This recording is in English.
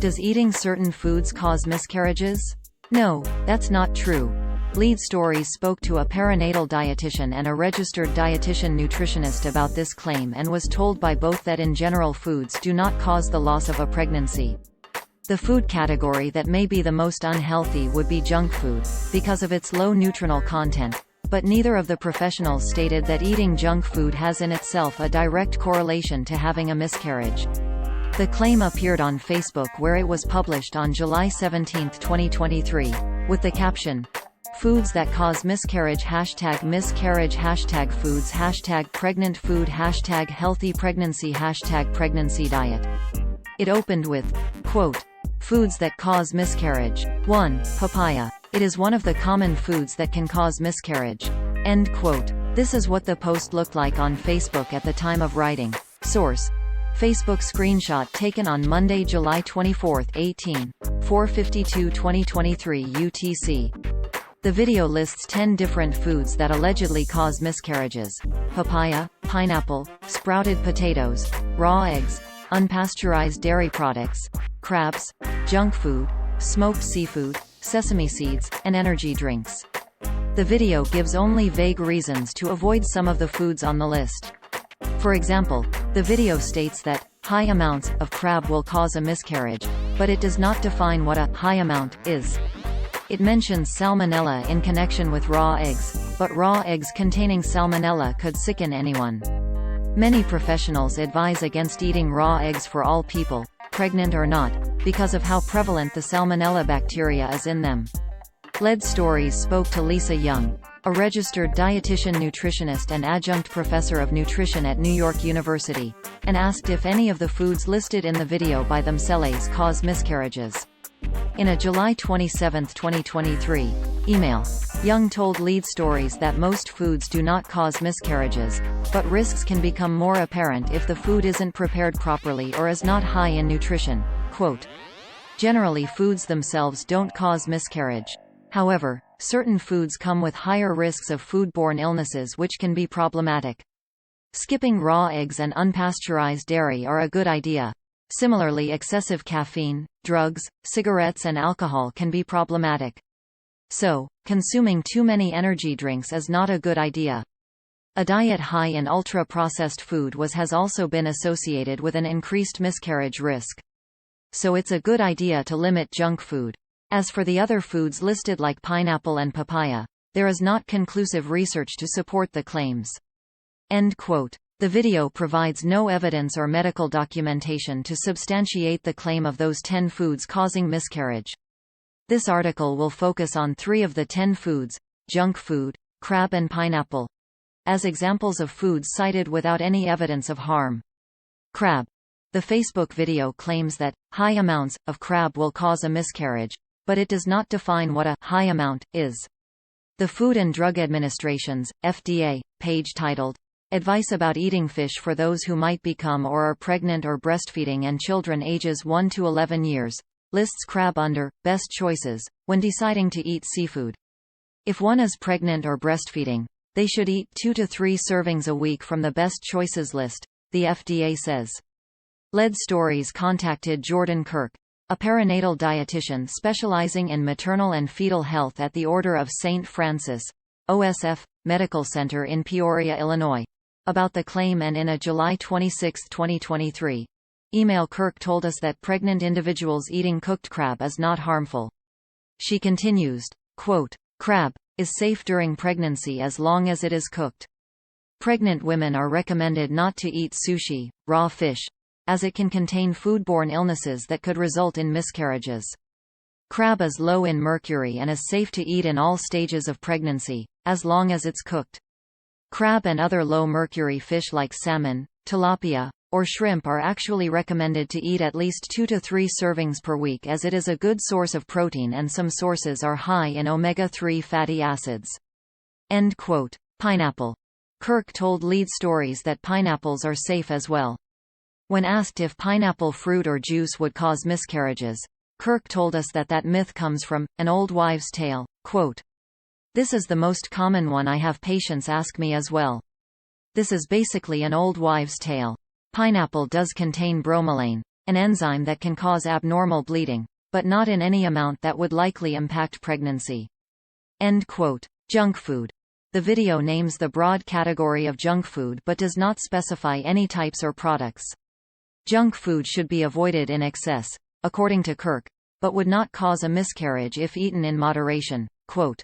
Does eating certain foods cause miscarriages? No, that's not true. Lead Stories spoke to a perinatal dietitian and a registered dietitian nutritionist about this claim and was told by both that in general foods do not cause the loss of a pregnancy. The food category that may be the most unhealthy would be junk food, because of its low nutritional content, but neither of the professionals stated that eating junk food has in itself a direct correlation to having a miscarriage. The claim appeared on Facebook where it was published on July 17, 2023, with the caption, "Foods that cause miscarriage #miscarriage #foods #pregnant food #healthy pregnancy #pregnancy diet." It opened with, quote, "Foods that cause miscarriage. 1. Papaya. It is one of the common foods that can cause miscarriage." End quote. This is what the post looked like on Facebook at the time of writing. Source: Facebook screenshot taken on Monday, July 24, 4:52-2023 UTC. The video lists 10 different foods that allegedly cause miscarriages: papaya, pineapple, sprouted potatoes, raw eggs, unpasteurized dairy products, crabs, junk food, smoked seafood, sesame seeds, and energy drinks. The video gives only vague reasons to avoid some of the foods on the list. For example, the video states that high amounts of crab will cause a miscarriage, but it does not define what a high amount is. It mentions salmonella in connection with raw eggs, but raw eggs containing salmonella could sicken anyone. Many professionals advise against eating raw eggs for all people, pregnant or not, because of how prevalent the salmonella bacteria is in them. Lead Stories spoke to Lisa Young, a registered dietitian nutritionist and adjunct professor of nutrition at New York University, and asked if any of the foods listed in the video by themselves cause miscarriages. In a July 27, 2023, email, Young told Lead Stories that most foods do not cause miscarriages, but risks can become more apparent if the food isn't prepared properly or is not high in nutrition. Quote, "Generally foods themselves don't cause miscarriage. However, certain foods come with higher risks of foodborne illnesses which can be problematic. Skipping raw eggs and unpasteurized dairy are a good idea. Similarly, excessive caffeine, drugs, cigarettes and alcohol can be problematic. So, consuming too many energy drinks is not a good idea. A diet high in ultra-processed food has also been associated with an increased miscarriage risk. So it's a good idea to limit junk food. As for the other foods listed like pineapple and papaya, there is not conclusive research to support the claims." End quote. The video provides no evidence or medical documentation to substantiate the claim of those 10 foods causing miscarriage. This article will focus on 3 of the 10 foods, junk food, crab and pineapple, as examples of foods cited without any evidence of harm. Crab. The Facebook video claims that high amounts of crab will cause a miscarriage, but it does not define what a high amount is. The Food and Drug Administration's FDA page titled "Advice about eating fish for those who might become or are pregnant or breastfeeding and children ages 1 to 11 years" lists crab under best choices when deciding to eat seafood. If one is pregnant or breastfeeding, they should eat 2 to 3 servings a week from the best choices list, the FDA says. Lead Stories contacted Jordan Kirk, a perinatal dietitian specializing in maternal and fetal health at the Order of St. Francis, OSF, Medical Center in Peoria, Illinois, about the claim, and in a July 26, 2023, email Kirk told us that pregnant individuals eating cooked crab is not harmful. She continues, quote, "Crab is safe during pregnancy as long as it is cooked. Pregnant women are recommended not to eat sushi, raw fish, as it can contain foodborne illnesses that could result in miscarriages. Crab is low in mercury and is safe to eat in all stages of pregnancy, as long as it's cooked. Crab and other low-mercury fish like salmon, tilapia, or shrimp are actually recommended to eat at least 2 to 3 servings per week, as it is a good source of protein and some sources are high in omega-3 fatty acids." End quote. Pineapple. Kirk told Lead Stories that pineapples are safe as well. When asked if pineapple fruit or juice would cause miscarriages, Kirk told us that myth comes from an old wives' tale. Quote, "This is the most common one I have patients ask me as well. This is basically an old wives' tale. Pineapple does contain bromelain, an enzyme that can cause abnormal bleeding, but not in any amount that would likely impact pregnancy. End quote. Junk food. The video names the broad category of junk food but does not specify any types or products. Junk food should be avoided in excess, according to Kirk, but would not cause a miscarriage if eaten in moderation. Quote,